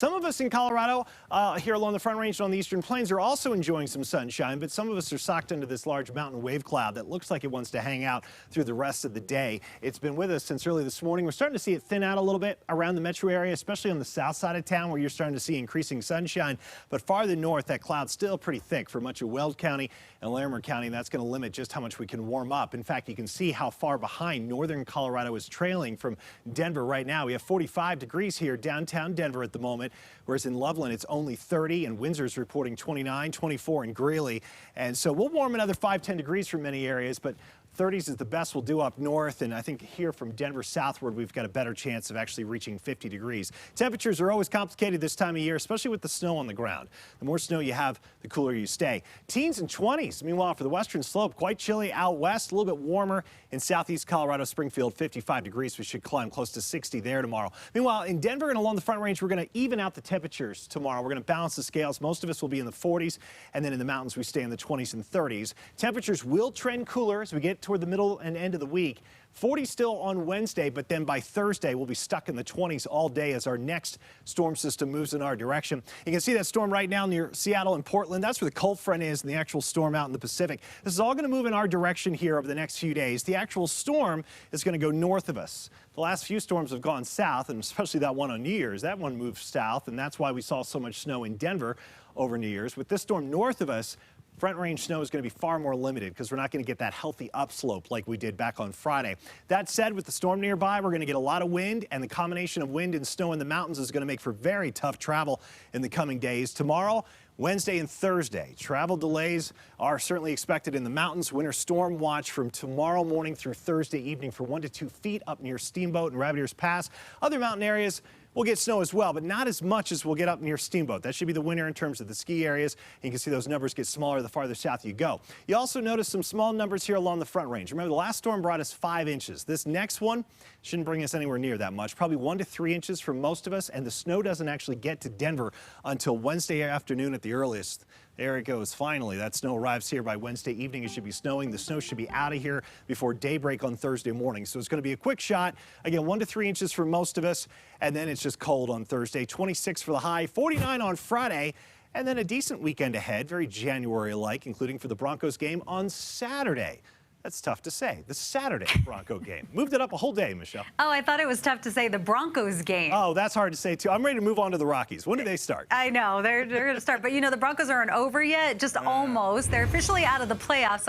Some of us in Colorado, here along the Front Range and on the Eastern Plains, are also enjoying some sunshine, but some of us are socked into this large mountain wave cloud that looks like it wants to hang out through the rest of the day. It's been with us since early this morning. We're starting to see it thin out a little bit around the metro area, especially on the south side of town where you're starting to see increasing sunshine. But farther north, that cloud's still pretty thick for much of Weld County and Larimer County, and that's going to limit just how much we can warm up. In fact, you can see how far behind northern Colorado is trailing from Denver right now. We have 45 degrees here downtown Denver at the moment, whereas in Loveland, it's only 30, and Windsor's reporting 29, 24 in Greeley. And so we'll warm another 5-10 degrees for many areas, but 30s is the best we'll do up north, and I think here from Denver southward, we've got a better chance of actually reaching 50 degrees. Temperatures are always complicated this time of year, especially with the snow on the ground. The more snow you have, the cooler you stay. Teens and 20s. Meanwhile, for the western slope, quite chilly out west, a little bit warmer in southeast Colorado, Springfield, 55 degrees. We should climb close to 60 there tomorrow. Meanwhile, in Denver and along the Front Range, we're going to even out the temperatures tomorrow. We're going to balance the scales. Most of us will be in the 40s, and then in the mountains, we stay in the 20s and 30s. Temperatures will trend cooler as we get toward the middle and end of the week. 40 still on Wednesday, but then by Thursday, we'll be stuck in the 20s all day as our next storm system moves in our direction. You can see that storm right now near Seattle and Portland. That's where the cold front is and the actual storm out in the Pacific. This is all going to move in our direction here over the next few days. The actual storm is going to go north of us. The last few storms have gone south, and especially that one on New Year's. That one moved south, and that's why we saw so much snow in Denver over New Year's. With this storm north of us, Front Range snow is going to be far more limited because we're not going to get that healthy upslope like we did back on Friday. That said, with the storm nearby, we're going to get a lot of wind, and the combination of wind and snow in the mountains is going to make for very tough travel in the coming days. Tomorrow, Wednesday and Thursday, travel delays are certainly expected in the mountains. Winter storm watch from tomorrow morning through Thursday evening for 1 to 2 feet up near Steamboat and Rabbit Ears Pass. Other mountain areas will get snow as well, but not as much as we'll get up near Steamboat. That should be the winner in terms of the ski areas. You can see those numbers get smaller the farther south you go. You also notice some small numbers here along the Front Range. Remember, the last storm brought us 5 inches. This next one shouldn't bring us anywhere near that much, probably 1 to 3 inches for most of us, and the snow doesn't actually get to Denver until Wednesday afternoon at the earliest. There it goes. Finally, that snow arrives here by Wednesday evening. It should be snowing. The snow should be out of here before daybreak on Thursday morning. So it's going to be a quick shot. Again, 1 to 3 inches for most of us. And then it's just cold on Thursday. 26 for the high, 49 on Friday. And then a decent weekend ahead, very January-like, including for the Broncos game on Saturday. That's tough to say. The Saturday Bronco game. Moved it up a whole day, Michelle. Oh, I thought it was tough to say the Broncos game. Oh, that's hard to say, too. I'm ready to move on to the Rockies. When do they start? I know. They're going to start. But, you know, the Broncos aren't over yet. Just almost. They're officially out of the playoffs.